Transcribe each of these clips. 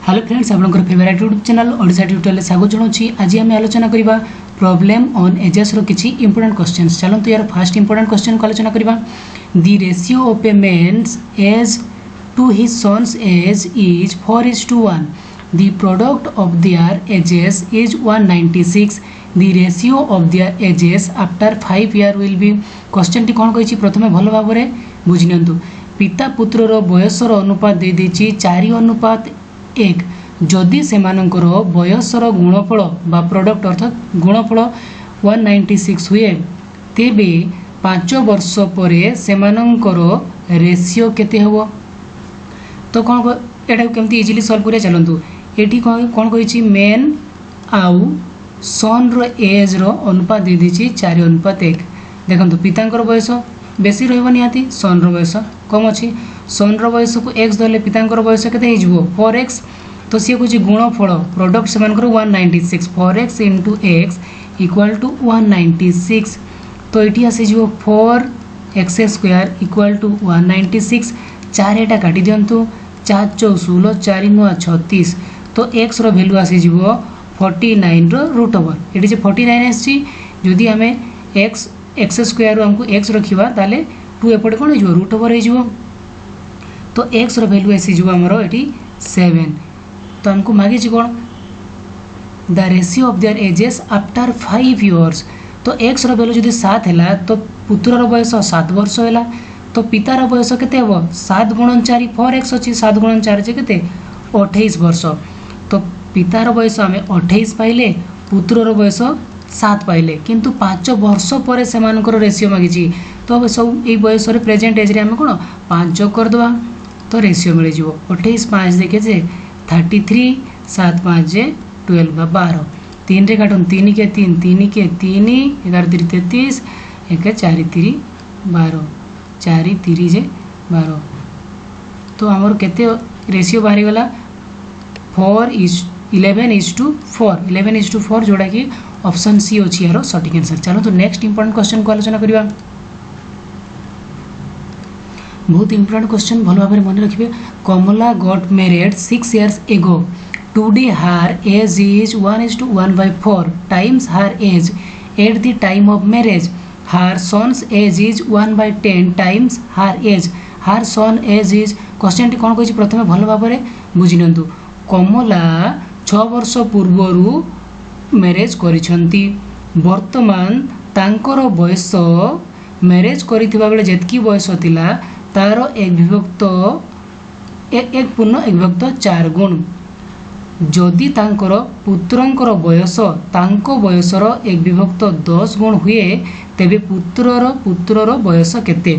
Hello friends, आपनकर favourite YouTube channel Odisha tutorial स्वागत जनाऊँगी। आज आम आलोचना करवा प्रॉब्लम ऑन एजेस रो किछि इंपोर्टेंट क्वेश्चंस। चलंतु यार फर्स्ट इंपोर्टेंट क्वेश्चन को आलोचना करवा। The ratio of a man's age to his son's age is 4:1। The product of their ages is 196। The ratio of their ages after 5 year will be. Question टी कोन कहिछि प्रथमे भलो भाबरे बुझि नियंतु। पिता पुत्र रो बयसर अनुपात दे देछि 4:1। जदि सेमानंकर बयसर गुणफल बा प्रोडक्ट अर्थात गुणफल 196 हुए तेबे 5 वर्ष परे सेमानंकर रेशियो केते हबो। तो कौन एटा केमती इजिली सॉल्व करिया चलंतु। एठी कौन कहिछि मेन आउ सन रो एज रो अनुपात दे दिछि 4:1। देखंतु पितांकर बयस बेसी रहबो निहाती, सन रो बयस कम अछि। सन रो बयस को x दले पितांकर बयस केते हे जिवो 4x। तो सी कुछ गुणफल प्रोडक्ट से 196 4x into x equal to 196। तो ये आसी जो 4x² इक्वल टू 196। 4 एटा काटी दिंतु 4 4 16 4 9 36। तो x रो वैल्यू आसी जो 49 रो रूट ओवर। ये जो 49 आसी जदि आम x² हमको x रखा ताले 2 एपटे कौन हो रूट ओवर हो। तो x रो वैल्यू आसी जो आमर ये 7। तो हमको मागे कौन the ratio of their ages after 5 years. तो x रो वैल्यू जदि 7 है तो पुत्र रो बयस 7 वर्ष है। तो पिता रो बयस केते हबो 7 × 4 4x अछि 7 × 4 जे केते 28 वर्ष। तो पिता रो बयस आमे 28 पाइले, पुत्र रो बयस 7 पाइले, किंतु 5 वर्ष परे सेमानकर रेशियो मागिछि। तो सब ए बयस रे प्रेजेंट एज रे हम कोन 5 जोग कर दबा। तो रेशियो मिल जिवो 28 5 देखे जे 33 7 5 जे 12 12। 3 रे काटन 3 के 3 3 के 3 11 3 33 1 4 3 12 4 3 जे 12। तो हमर केते रेशियो बाहरी गला 11:4 11:4 जोड़ा कि ऑप्शन सी अछि यार सटीक आंसर। चलो तो नेक्स्ट इंपोर्टेंट क्वेश्चन को आलोचना करिवा। बहुत इंपोर्टेंट क्वेश्चन भल भाव मन रखिए। कमला got married 6 years ago. Today her age is 1:1/4 times her age at the time of marriage. Her son's age is 1/10 times her age. Her son age is। Question T कौन कही प्रथम भल भाव बुझी नियंतु। कमला 6 वर्ष पूर्वरु मैरेज करिसंती। वर्तमान तांकर बयस मैरेज करिथिबा बेले जेतकी बयस थिला तार 1/4 गुण। जदि तांकर पुत्रंकर बयस तांको बयसर 1/10 गुण हुए तेबे पुत्रर बयस केते।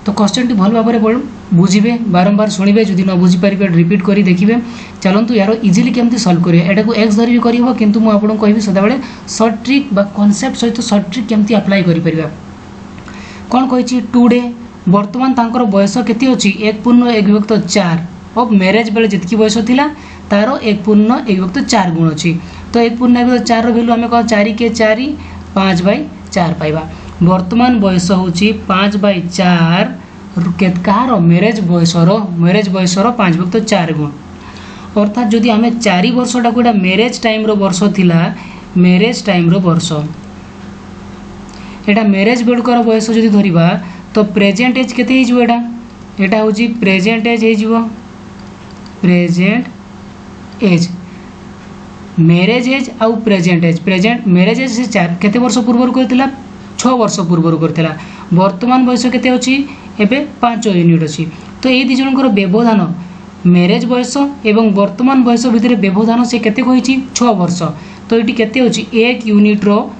तो क्वेश्चन टी भल भाव बुझे बारंबार शुणिबे, जदि न बुझी पारिबे रिपीट करी देखिबे। चलंतु यार इजिली केमती सॉल्व करिए। एटा को x धरि भी करिवो, किंतु मु आपन कहबी सदा बेले शॉर्ट ट्रिक बा कांसेप्ट सहित शॉर्ट ट्रिक केमती अप्लाई करि परिबा। कोन कहिछि टुडे वर्तमान तांकर बयस केते अछि 1/1/4 अब मैरिज बेले जितकी बयस थिला तार 1/1/4 गुण अछि। तो 1/1/4 रो वैल्यू हमें कह 4 के 4 5/4 पाइबा। वर्तमान बयस होछि 5/4 केतकार मैरिज बयसर 5/4 गुण। अर्थात जदि आमे 4 वर्षटा कोडा मैरिज टाइम रो वर्ष थिला, मैरिज टाइम रो वर्ष एटा मैरिज बेलकर बयस जदि धरिबा तो प्रेजेंट एज केते हिजो। एटा होछि प्रेजेंट एज हिजो। प्रेजेंट एज मैरिज एज आउ present age. Present marriage age से 4 केते वर्ष पूर्व करथिला 6 वर्ष पूर्व करथिला। वर्तमान बयस केते अछि एबे 5 यूनिट अछि। तो ए दि जनकर व्यवधान मैरिज बयस एवं वर्तमान बयस भितर व्यवधान से केते कहिछि 6 वर्ष। तो एटी केते अछि 1 यूनिट रो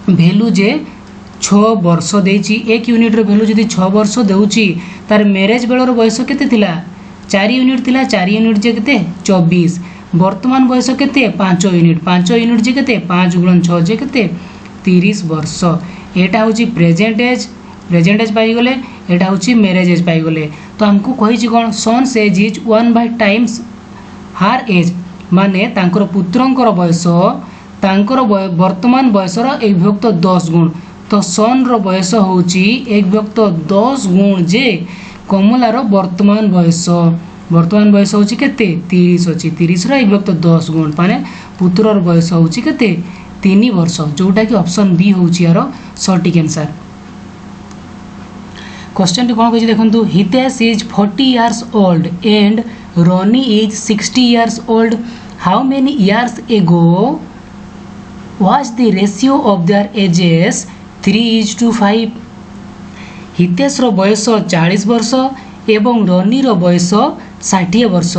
वैल्यू जे 6 वर्ष देछि। 1 यूनिट रो वैल्यू जदि 6 वर्ष देउछि तार मैरिज बेलर बयस केते थिला 4 यूनिट थिला। 4 यूनिट जे केते 24। वर्तमान बयस केते 5 यूनिट। 5 यूनिट जे केते 5 × 6 जे केते 30 वर्ष। एटा होछि प्रेजेंट एज। प्रेजेंट एज पाई गले, एटा होछि मैरिज एज पाई गले। तो हमको कहिछि कोन सन्स एज इज 1/10 टाइम्स हार एज, माने तांकर पुत्रंकर बयस तांकर वर्तमान बयसर 1/10 गुण। तो सन रो बयस होछि 1/10 गुण जे कमलार वर्तमान बयस। बर्तमान बयस होची केते 30 अछि 30 रो 1 विभक्त 10 गुण माने पुत्रर बयस होची केते 3 वर्ष जोटा कि ऑप्शन बी होची यार सटीक आंसर। क्वेश्चन टी कोन कहै देखंतु Hitesh is 40 years old and Roni is 60 years old how many years ago was the ratio of their ages 3:5। Hitesh रो बयस 40 वर्ष एवं रोनी रो बयस 60 वर्ष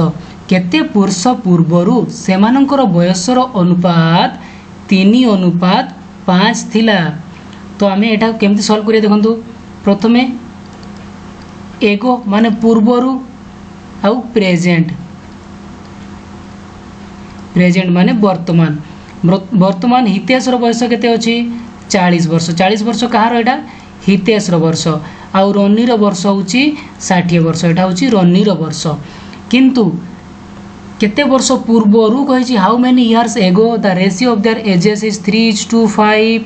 केते वर्ष पूर्वरु सेमानकर बयसर अनुपात 3:5 थिला। तो आमे एटा केमती सॉल्व करिया देखंतु प्रथमे एगो माने पूर्वरु आउ प्रेजेंट माने वर्तमान हितेश रो बयस केते अछि 40 वर्ष 40 वर्ष कहार एटा हितेश रो वर्ष आउ रोनी रो वर्ष होची 60 वर्ष एटा होची रोनी रो वर्ष किंतु केते वर्ष पूर्वरु कहिछि how many years ago the ratio of their ages is 3:5।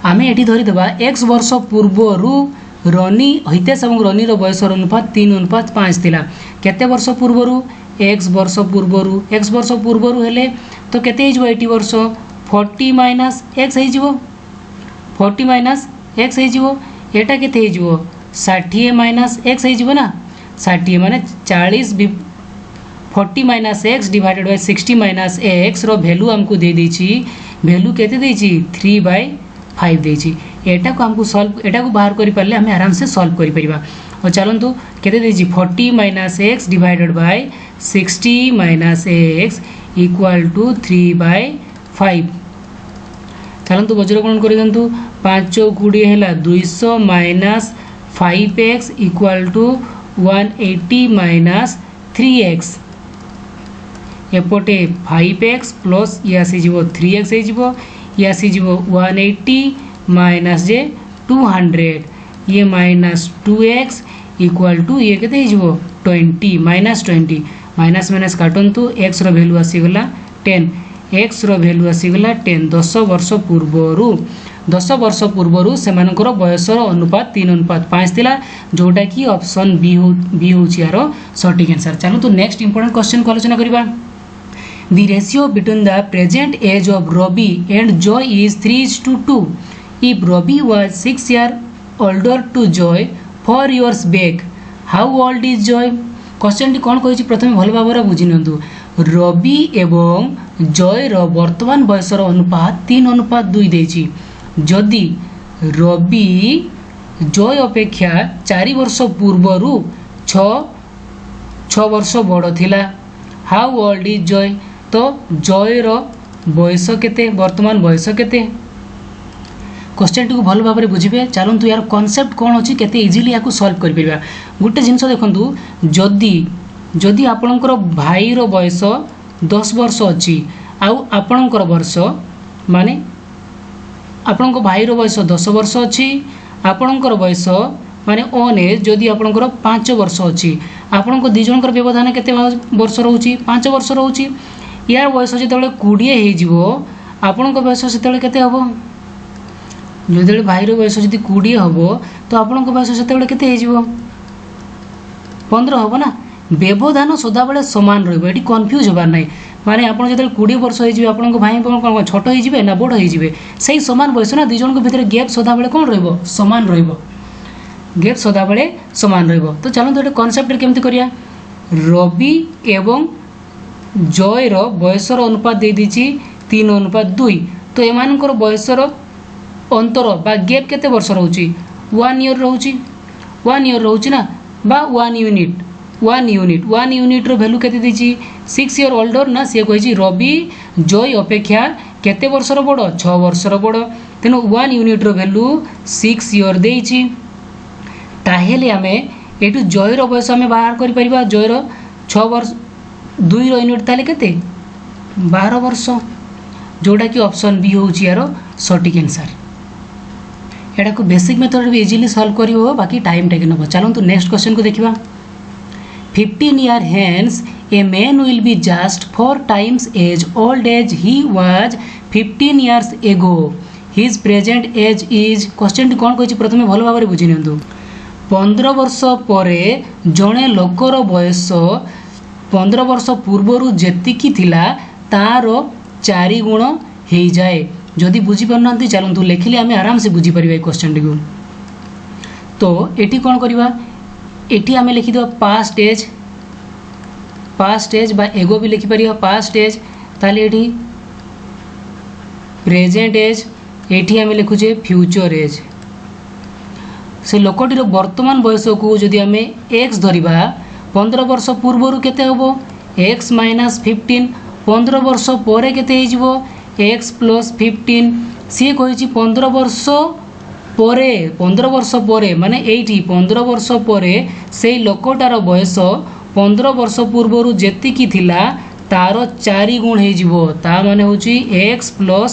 आमे एठी धरि देबा x वर्ष पूर्वरु रोनी हितेश एवं रोनी रो बयसर अनुपात 3:5 थिला। केते वर्ष पूर्वरु x वर्ष पूर्वरु हेले तो केते हिजबो 80 वर्ष 40 माइनस x हिजबो 40 माइनस x हिजबो एटा केते हिजबो 60 माइनस x हिजबो ना 60 माने 40 40 minus x divided by 60 minus x रो वैल्यू हमको दे देछि वैल्यू केते देछि 3/5 देछि। एटा को हमको सॉल्व एटा को बाहर करि परले हम आराम से सॉल्व करि परिबा और चलंतु केते देछि 40 minus x divided by 60 minus x equal to 3/5। चलंतु वज्र गुणन करि दंतु 5 20 हैला 200 minus 5x equal to 180 minus 3x एपोटे 5x प्लस या से जीवो 3x जीवो या से जीवो 180 माइनस जे 200 ये माइनस 2x इक्वल टू ये केते जीवो 20 माइनस 20 माइनस माइनस काटंतु x रो वैल्यू आसी गला 10 x रो वैल्यू आसी गला 10 10 वर्ष पूर्वरु सेमानकर बयसर अनुपात 3:5 थिला जोटा कि ऑप्शन बी होची यार सटीक आंसर। चलो तो नेक्स्ट इंपोर्टेंट क्वेश्चन को आलोचना करिबा। The ratio between the present age of Robbie and Joy is 3:2. If Robbie was 6 years older to Joy 4 years back, how old is Joy? Question टी कोन कहिछि प्रथमे भल भाबरा बुझि नंतु रवि एवं जय रो वर्तमान बयसर अनुपात 3:2 देछि। जदि रवि जय अपेक्षा 4 वर्ष पूर्वरु 6 वर्ष बड़ थिला हाउ ओल्ड इज जय तो जय रो बयस केते वर्तमान बयस केते क्वेश्चन टी को भल भाबरे बुझिबे। चलंतु यार कांसेप्ट कोन अछि केते इजीली याकू सॉल्व कर परबा। गुटे जिंस देखंतु जदि आपणकर भाई रो बयस 10 वर्ष अछि आउ आपणकर वर्ष माने आपणको भाई रो बयस 10 वर्ष अछि आपणकर बयस माने ऑन एज जदि आपणकर 5 वर्ष अछि आपणको दि जनकर व्यवधान केते वर्ष रहउछि 5 वर्ष रहउछि यार बयस जेतेबेले 20 हे जिवो आपणको बयस सेतेबेले केते हबो जदि भाई रो बयस जदि 20 हबो तो आपणको बयस सेतेबेले केते हे जिवो 15 हबो ना। व्यवधान सदा बेले समान रहइबो एटी कंफ्यूज होबार नै माने आपण जेते 20 वर्ष हे जिवो आपणको भाई कोन छोट हे जिवे ना बड़ हे जिवे सेही समान बयस ना दि जनक भितर गैप सदा बेले कोन रहइबो समान रहइबो गैप सदा बेले समान रहइबो। तो चलो तो कांसेप्ट केमति करिया रवि एवं जय रो बयसर अनुपात दे दिछि 3:2 तो एमानकर बयसर अंतर बा गैप केते वर्ष रहउछि 1 ईयर रहउछि ना बा 1 यूनिट रो वैल्यू केते दिछि 6 ईयर ओल्डर ना से कहिछि रवि जय अपेक्षा केते वर्षर बड़ 6 वर्षर बड़ तेनु 1 यूनिट रो वैल्यू 6 ईयर देछि ताहेले आमे एटू जय रो बयस आमे बाहर करि परिबा जय रो 6 वर्ष 2 रो यूनिट ताले केते 12 वर्ष जोटा कि ऑप्शन बी होछि यार सटीक आंसर। एटा को बेसिक मेथड भी इजीली सॉल्व करिवो बाकी टाइम टेकन हो। चलो तो नेक्स्ट क्वेश्चन को देखिबा। 15 year hence a man will be just 4 times as old as he was 15 years ago. His present age is question कोन कहछि प्रथमे भलो भाबरे बुझि नियंतु 15 वर्ष परे जड़े लोकर बयस 15 वर्ष पूर्वर जेतिकी थिला तार 4 गुण हो जाए। जदि बुझीपार ना चलतु लिखिले आम आराम से बुझीपर क्वेश्चन टी। तो ये कौन करवा ये आम लिखिद पास्ट एज बा एगो भी लिखिपर पास्ट एज ताले ये प्रेजेंट एज ये आम लिखुचे फ्यूचर एज। से लोकटीर वर्तमान बयस को जदि आम एक्स धरिबा 15 वर्ष पूर्वर केते होबो एक्स माइनस 15 15 वर्ष पर केते हो एक्स प्लस 15 सी कही 15 वर्ष परे 15 वर्ष परे माने एठी 15 वर्ष परे से लोकटार बयस 15 वर्ष पूर्वर जेतिकी थिला तार 4 गुण हो ता माने होची x plus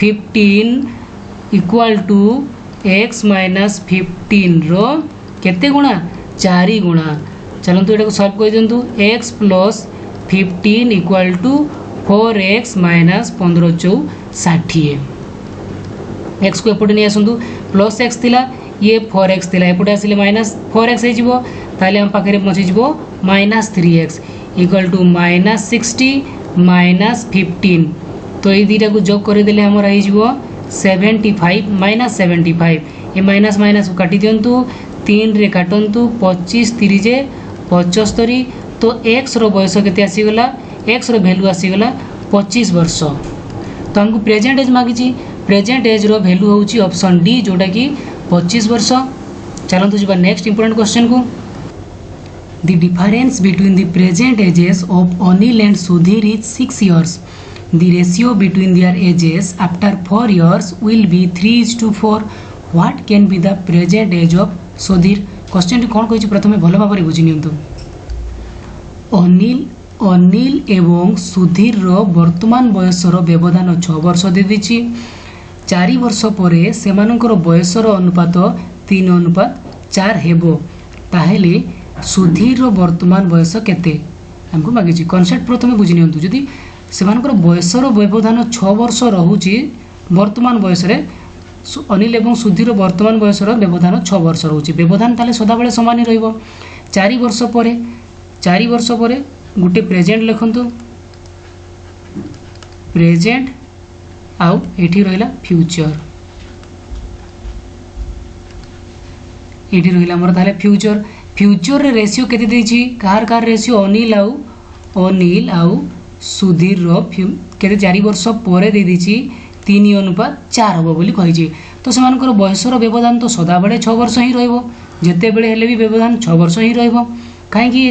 15 equal to x minus 15 रो केते गुणा 4 गुणा। चलतु ये सॉल्व कर दिंतु x plus 15 equal to 4x minus 15 × 60 x को एपटे नहीं आसतु प्लस एक्स थिला ये 4x थिला एपटे आसिले माइनस 4x हो ताले हम पाखे पहुँचीज minus 3x equal to minus 60 minus 15। तो ये दुईटा को जोग करदे आमर हो 75 माइनस 75 ये माइनस माइनस काटी दिंतु 3 रे काटंतु 25 3 75। तो एक्स रो बयस केते आसीगला एक्स रो वैल्यू आसीगला 25 वर्ष। तो हमको प्रेजेंट एज मागिची प्रेजेंट एज रो वैल्यू होची ऑप्शन डी जोटा कि 25 वर्ष। चलतु जी नेक्स्ट इंपोर्टेंट क्वेश्चन को the difference between the present ages of Anil and Sudhir is 6 years। The ratio between their ages after 4 years will be 3:4. What can be the present age of Sudhir? Question कौन कही प्रथम भल भाव बुझी नियंतु। अनिल एवं सुधीर रो वर्तमान बयसर व्यवधान 6 वर्ष दे दीची 4 वर्ष पर सेमानकर बयसर अनुपात 3:4 हेबो ताहेले सुधीर रो वर्तमान बयस केते हमको मागिची। कॉन्सेप्ट प्रथम बुझी नियंतु। जदि सेमानकर बयसर व्यवधान 6 वर्ष रहुची वर्तमान बयस अनिल एवं सुधीर वर्तमान बयसर व्यवधान 6 वर्ष रहुची व्यवधान ताले सदाबेले समान ही रहिबो। 4 वर्ष पर गोटे प्रेजेंट लिखंतु प्रेजेंट आउ एठी रहिला फ्यूचर एठी रहिला हमर ताले फ्यूचर फ्यूचर रे रेशियो केते देछि कार रेशियो अनिल आउ सुधीर रो केते 4 वर्ष पर दे दीची 3:4 हम बोली कही। तो सेमानकर बयसर व्यवधान तो सदा बेले 6 वर्ष ही रहिबो जेते बेले हेले भी व्यवधान 6 वर्ष ही रहिबो कहीं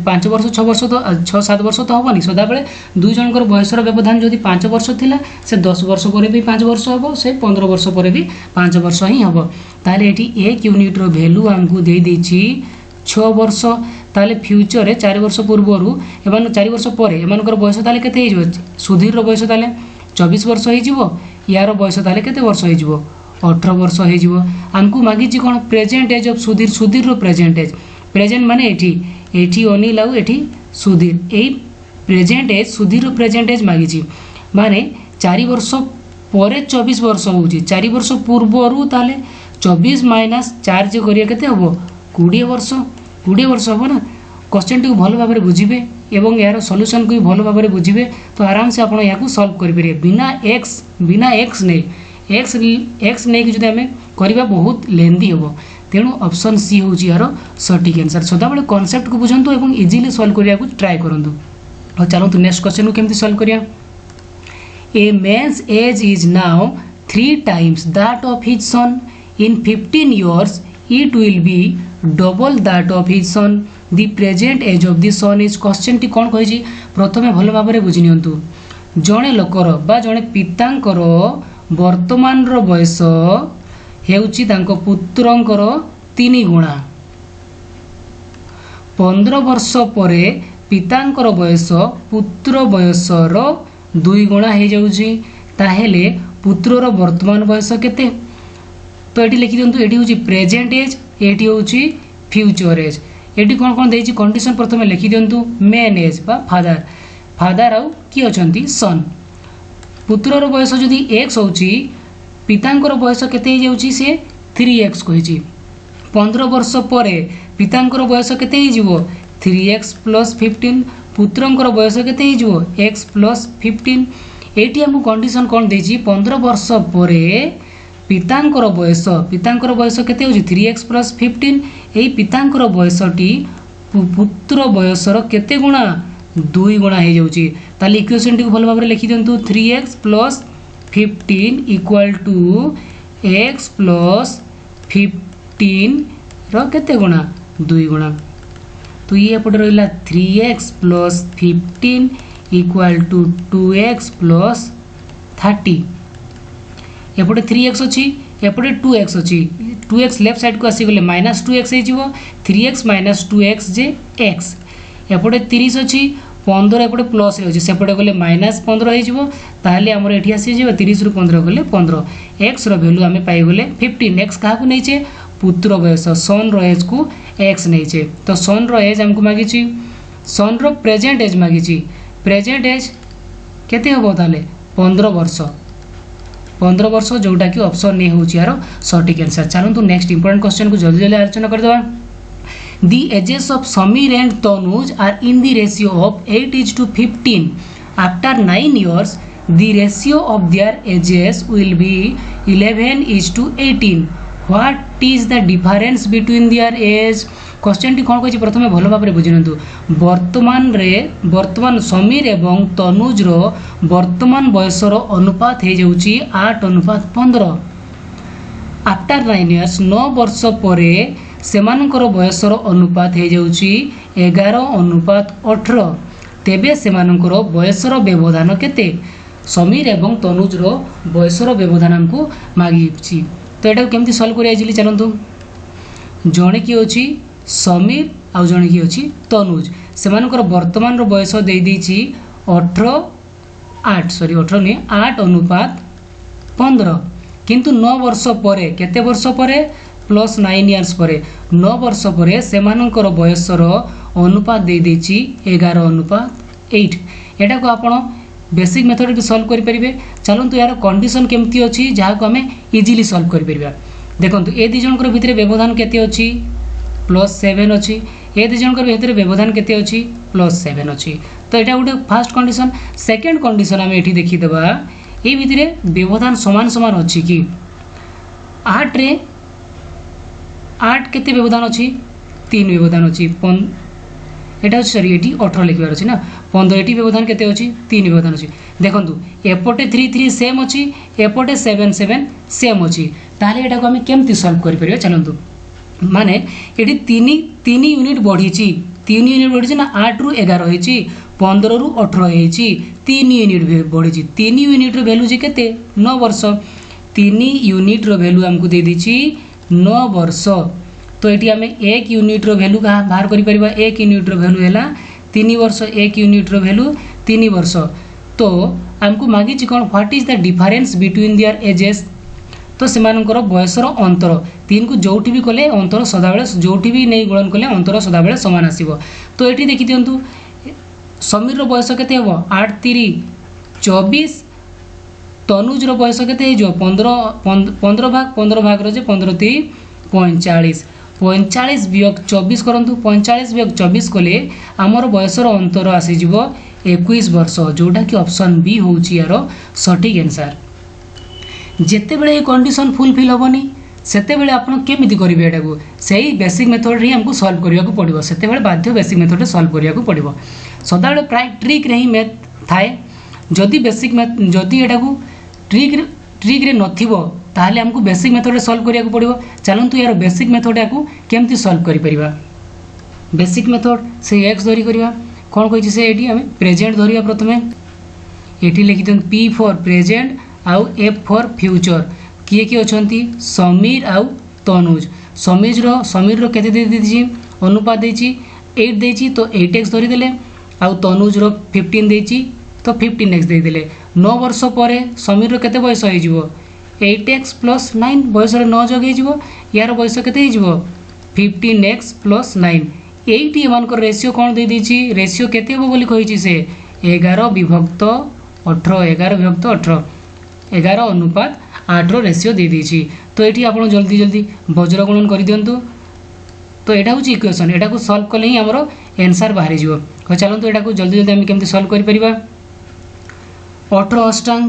5 वर्ष 6 वर्ष तो 6-7 वर्ष तो हेनी सदा बेले दुई जनकर बयसर व्यवधान जदि 5 वर्ष थिला से 10 वर्ष पर भी 5 वर्ष हम से 15 वर्ष पर भी 5 वर्ष ही हम ताले एठी 1 यूनिट रो वैल्यू हमकु दे दीची 6 वर्ष ताले फ्यूचर 4 वर्ष पूर्वर एमान 4 वर्ष पर एमानकर बयस ताले केते हे जिवो सुधीर रो बयस ताले 24 वर्ष हे जिवो यार बयस ताले केते वर्ष हे जिवो 18 वर्ष हे जिवो। हमकु मागिची कोन प्रेजेंट एज ऑफ सुधीर रो प्रेजेंट माने एठी अनिल आउ एठी सुधीर एई प्रेजेंट एज सुधीर रो प्रेजेंट एज मागिची माने 4 वर्ष पर 24 वर्ष होउची 4 वर्ष पूर्वर ताले 24 माइनस 4 जे करिया केते हबो 20 वर्ष हम ना। क्वेश्चन टी भल भाव बुझे एवं यार सॉल्यूशन को भी भल भाव बुझे तो आराम से आप यहाँ सॉल्व करेंगे बिना एक्स नहीं कि आम करवा बहुत लेंदी हम तेणु ऑप्शन सी हूँ यार सटीक आंसर। सदाबले कॉन्सेप्ट को बुझंतु एवं इजीली सॉल्व करने को ट्राए करूँ। और चलते नेक्स्ट क्वेश्चन को केमती सॉल्व करिया। A man's age is now 3 times that of his son in 15 years it will be double that of his son the present age of the son is। Question T कौन कही प्रथमे भल भाव बुझी नियंतु। जड़े लोकर बा जड़े पितांकर वर्तमान रो बयस हेउची तांको पुत्रंकर 3 गुणा 15 वर्ष परे पितांकर बयस पुत्र बयसर 2 गुणा हो जाउची ताहेले पुत्रर वर्तमान बयस केते। तो ये लिखि दिंतु ये हूँ प्रेजेंट एज ये हूँ फ्यूचर एज ये कौन कौन देती कंडीशन प्रथम लिखि दिंतु मेन एज बा फादर आउ किए अच्छा सन पुत्रर बयस जदि एक्स होची पितांकर बयस केते जाउची से 3x कही 15 वर्ष पर पितांकर बयस केते हो 3x + 15 पुत्रंकर बयस केते हो x + 15 एटी हमको कंडीशन कौन देछि 15 वर्ष पर पितांकर बयस केते हो 3x + 15 एई पितांकर बयसटी पुत्र बयसर केते गुणा 2 गुणा हो जाउची ताले इक्वेशन टी भल भाबरे लिखि दियंतु 3x + 15 = x + 15 रो केते गुणा 2 गुणा तो ये पटे रहिला 3x + 15 = 2x + 30 एपटे 3x अच्छी एपटे 2x अच्छी 2x लेफ्ट साइड को आसी गले -2x हे जिवो 3x - 2x जे x एपटे 30 अच्छी 15 एपटे प्लस रे अछि सेपटे गले -15 हे जिवो ताले हमर एठी आसी जिवो 30 रु 15 गले 15 x रो वैल्यू हमें पाई गले 15 x का को नैचे पुत्र बयस सन रो एज को x नैचे तो सन रो एज हमको मागी छी सन रो प्रेजेंट एज मागी छी प्रेजेंट एज केते हो ताले 15 वर्ष जोटा कि ऑप्शन नहीं होची यार सटीक आंसर चलंतु नेक्स्ट इंपोर्टेंट क्वेश्चन को जल्दी जल्दी आलोचना कर देबा The ages of Samir and Tanuj are in the ratio of 8:15 after 9 years the ratio of their ages will be 11:18 what is the difference between their age question T कौन कही प्रथम भल भाव में बुझिनु वर्तमान समीर एवं तनुज रो वर्तमान बयसर अनुपात हो जाउची 8:15 आफ्टर 9 इयर्स 9 वर्ष पर सेमानकर बयसर अनुपात हो जाउची 11:18 तेबे सेमानकर बयसर व्यवधान केते समीर एवं तनुज रो बयसर व्यवधान हमको मागी तो एटा केमती सॉल्व करिया इजिली चलंतु जणे की अछि समीर आउ जणे की अछि तनुज सेमानकर वर्तमान रो बयस दे दैछि 18 नहीं 8:15 किंतु 9 वर्ष परे केते वर्ष परे प्लस 9 इयर्स परे 9 वर्ष परे सेमानकर बयसर अनुपात दे दैछि 11:8 एटा को आपण बेसिक मेथड सॉल्व करि परिबे चलंतु यार कंडीशन केमती अछि जहा को हमें इजीली सॉल्व करि परिबा देखंतु ए दि जनकर भितरे व्यवधान केते अछि +7 अच्छी ए दि जनकर भितर व्यवधान केते अछि +7 अच्छी तो एटा गोटे फर्स्ट कंडीशन सेकंड कंडीशन आम एठी देखि देबा ए भितरे व्यवधान समान समान अछि कि 8 रे 8 केते व्यवधान अछि 3 व्यवधान अछि एटा सॉरी एठी 18 लिखबार अछि ना 15 एठी व्यवधान केते अछि 3 व्यवधान अछि देखंतु एपटे 3 3 सेम अछि एपटे 7 7 सेम अछि ताले एटा को हम केमति सॉल्व करि परियो चलंतु माने ये 3 यूनिट बढ़ी 3 यूनिट बढ़ी ना 8 रु 11 होती 15 रु 18 होती 3 यूनिट बढ़ी 3 यूनिट वैल्यू जी केते 9 वर्ष 3 यूनिट वैल्यू हमको दे दी 9 वर्ष तो ये आम 1 यूनिट वैल्यू बाहर कर 1 यूनिट वैल्यू है 3 वर्ष 1 यूनिट वैल्यू 3 वर्ष तो हमको मागी कौन what is the difference between their edges तो सेमानकर बयसर अंतर 3 को जोठी भी कले अंतर सदाबेले जोठी भी नहीं गुणन कले अंतर सदाबेले समान आसीबो तो एठी देखि दियंतु समीर रो बयस केते हबो 8 3 24 तनुज रो बयस केते हे जो 15 भाग रो जे 15 3 45 45 वियोग 24 करंतु 45 वियोग 24 कले हमर बयसर अंतर आसी जिवो 21 वर्ष जोटा कि ऑप्शन बी होउची यार सटीक आंसर जिते बड़े कंडीशन फुलफिल हेनी सेते बेले आपण केमिति करिवे एटा को सही बेसिक मेथड रे हमको सॉल्व करिया को पड़िबो सेते बेले बाध्य बेसिक मेथड रे सॉल्व करिया को पड़िबो सदाबेले प्राय ट्रिक रे ही मैथ थाए जदि बेसिक मैथ जदि एटा को ट्रिक रे नथिबो ताहले हमको बेसिक मेथड रे सॉल्व करिया को पड़िबो चलंतु यार बेसिक मेथड या को केमिति सॉल्व करि परिबा बेसिक मेथड से x धरि करिबा कोन कहि से एटी हम प्रेजेंट धरिया प्रथमे एटी लिखि दन p फॉर प्रेजेंट आउ एफ फॉर फ्यूचर किए किए अछंती समीर आउ तनुज समीर रो केते दे दिछि अनुपात देछि 8 देछि तो 8x धरि देले आउ तनुज रो 15 देछि तो 15x दे देले 9 वर्ष परे समीर रो केते बयस होई जिवो 8x + 9 बयस रे 9 जोग होई जिवो यार बयस केते होई जिवो 15x + 9 8 एमान को रेशियो कोन दे दिछि रेशियो केते हो बोली कहि छि से 11/18 11 अनुपात 8 रो रेशियो दे दी तो ये आप जल्दी जल्दी वज्र गुणन कर दिंतु तो यहाँ हूँ इक्वेशन यहाँ को सल्व कले ही आमर आंसर बाहरी जीव तो चलते यहाँ को जल्दी जल्दी आम केमती सल्व कर 18 अष्टांग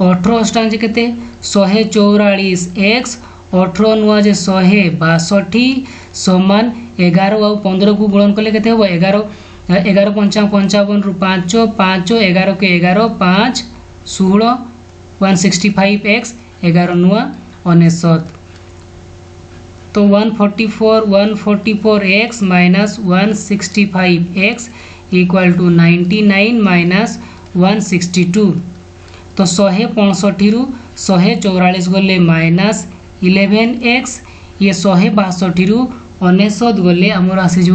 18 अष्टांग जे केते 144 x 18 नुआ जे 162 समान 11 और 15 को गुणन कले केते हो 11 पंचा 55 रु 5 5 11 के 11 5 16 165 x 11 नुआ 69 तो 144 x minus 165 x equal to 99 minus 162 तो 165 रु 144 गले माइनस 11x ये 162 रु 69 गले आमर आसीज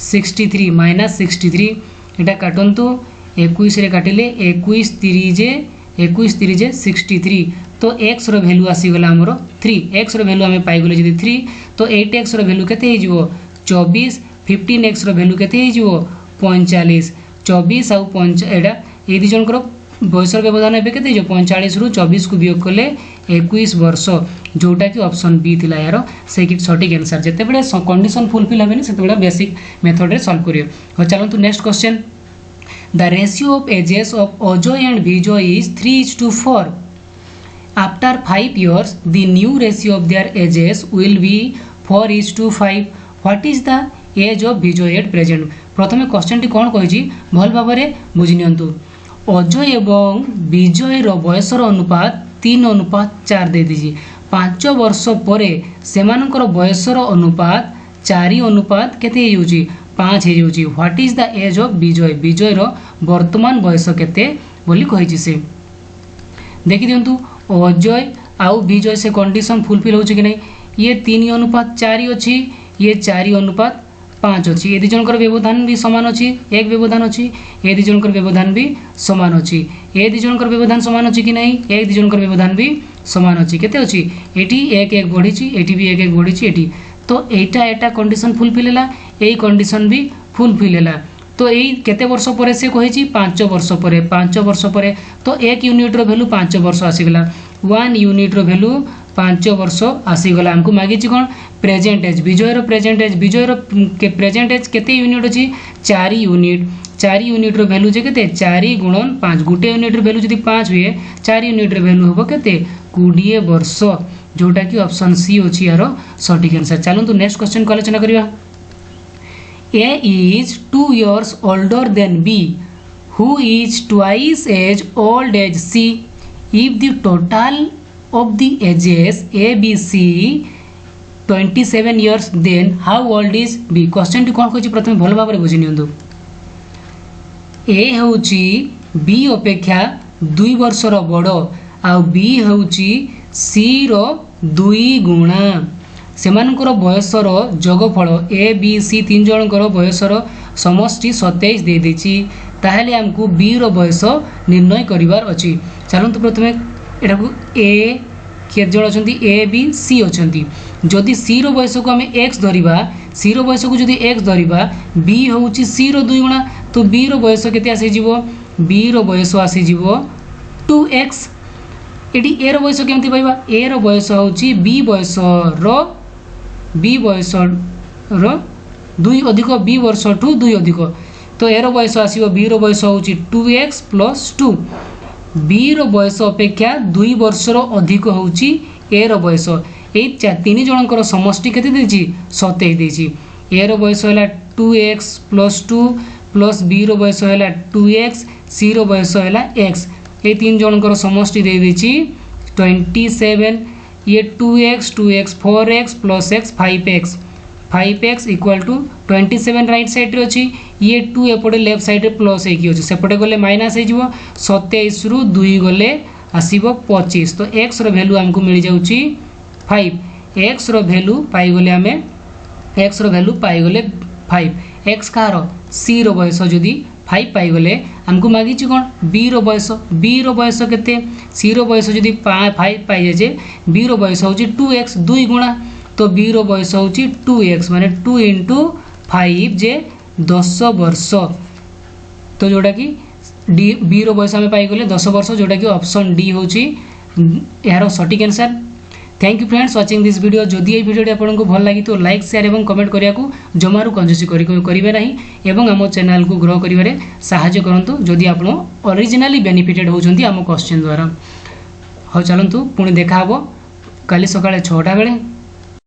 63 माइनस 63 यहाँ काटतु 21 रे काटिले 21 3 63 तो x रो वैल्यू आसीगला आमर 3 x रो वैल्यू आम पाइगले जदि 3 तो 8x रो वैल्यू केते हो 24 15x रो वैल्यू केते हो 45 24 आउ 5 एडा ए दी जनकर बयसर व्यवधान एबे केते जो 45 रु 24 को वियोग कले 21 वर्ष जोटा कि ऑप्शन बी थिला यार से सटीक आंसर जते बेले कंडीशन फुलफिल हेबेनी सेते बेले बेसिक मेथड रे सॉल्व करियो हो चलंतु next question the ratio of ages of Ajay and Vijay is 3:4 After 5 years, the new ratio of their ages will be 4:5. What is the age of Vijay at present? प्रथम question T कौन कही भल भाव में बुझी नियंतु अजय एवं विजय बयसर अनुपात 3:4 दे दीजिए 5 वर्ष पर सेमानकर बयसर अनुपात 4:5 केते होउची 5 होउची what is the age of Vijay Vijay वर्तमान बयस केते बोली कही से देखि दियंतु अजय आउ विजय से कंडीशन फुलफिल हो कि नहीं ये 3:4 अच्छी ये 4:5 अच्छी ये दिजनकर व्यवधान भी सामान अच्छी एक व्यवधान अच्छी ये दिजनकर व्यवधान भी सामान अच्छी ये दिजनकर व्यवधान सामान अच्छी कि नहीं एक दिजनकर व्यवधान भी सामान अच्छी केते अच्छी एटी एक एक बढ़ी एटी भी एक एक बढ़ी एटी तो एटा कंडीशन फुलफिल है यही कंडीशन भी फुलफिल है तो यही केते वर्ष पर से कही 5 वर्ष पर तो 1 यूनिट रो वैल्यू 5 वर्ष आसीगला 1 यूनिट रो वैल्यू 5 वर्ष आसीगला हमको मागी कौन प्रेजेंट एज विजय रो प्रेजेंट एज केते यूनिट अछि 4 यूनिट रो वैल्यू जे केते 4 गुणन 5 गुटे यूनिट रो वैल्यू जदी 5 हुए 4 यूनिट रो वैल्यू होबो केते 20 वर्ष जोटा कि ऑप्शन सी अछि यार सटीक आंसर चलंतु नेक्स्ट क्वेश्चन को आलोचना करिया A is 2 years older than B, who is twice as old as C. If the total of the ages A, B, C 27 years, then how old is B? Question T कौन कहछि प्रथमे भल भाव रे बुझि नियंतु A होउछि B अपेक्षा 2 वर्ष रो बड़ आ B होउछि C रो 2 गुणा सेमानकर बयसर जोगफल ए बी सी 3 जनकर बयसर समष्टि 27 दे देछि ताहले हमको बी रो बयस निर्णय करिवार अछि चलंतु प्रथमे एटा को ए के जण अछंती ए बी सी अछंती जदि सी रो बयस को हमें x धरिबा सी रो बयस को जदि x धरिबा बी होउछि सी रो 2 गुणा तो बी रो बयस केते आसी जिवो बी रो बयस आसी जिवो 2x एटी ए रो बयस केमति पाइबा ए रो बयस होउछि बी बयस रो बी बयस रो 2 अधिक बी वर्ष ठू 2 अधिक तो एर बयस आसीबो बी रो बयस होउछि 2x + 2 बी रो बयस अपेक्षा 2 वर्ष रो अधिक होउछि ए रो बयस ए 3 जनकर समष्टि केते देछि 27 देछि ए रो बयस होला 2x + 2 प्लस बी रो बयस होला 2x सी रो बयस होला x ए 3 जनकर समष्टि दे देछि 27 ये 2x 4x + x 5x equal to 27 right side रे अछि ये 2 एपटे लेफ्ट साइड रे प्लस हे कि अछि सेपटे गले माइनस हे जिवो 27 रु 2 गले आसीबो 25 तो x रो वैल्यू हमको मिल जाउची 5 x रो वैल्यू पाई गले हमें x रो वैल्यू पाई गले 5 x कार c रो बयस जदी 5 पाई गले हमको मागी छि कोन b रो बयस केते c रो बयस जदी 5 पाई जे b रो बयस होची 2x 2 गुणा तो b रो बयस होची 2x माने 2 * 5 जे 10 वर्ष तो जोटा कि डी बी रो बयस हमें पाई गले 10 वर्ष जोटा कि ऑप्शन डी होची यार सटीक answer thank you friends watching this video. जदि ये वीडियो आपको भल लगी तो लाइक शेयर और कमेंट करने को जमारू कंजूसी करेंगे नहीं एवं आम चैनल को ग्रो करिवारे साहाय्य करंतु जदि आप ओरिजिनली बेनिफिटेड होचंती आम क्वेश्चन द्वारा। हाँ चलतु पुणी देखा काली सकाळे 6टा बेले।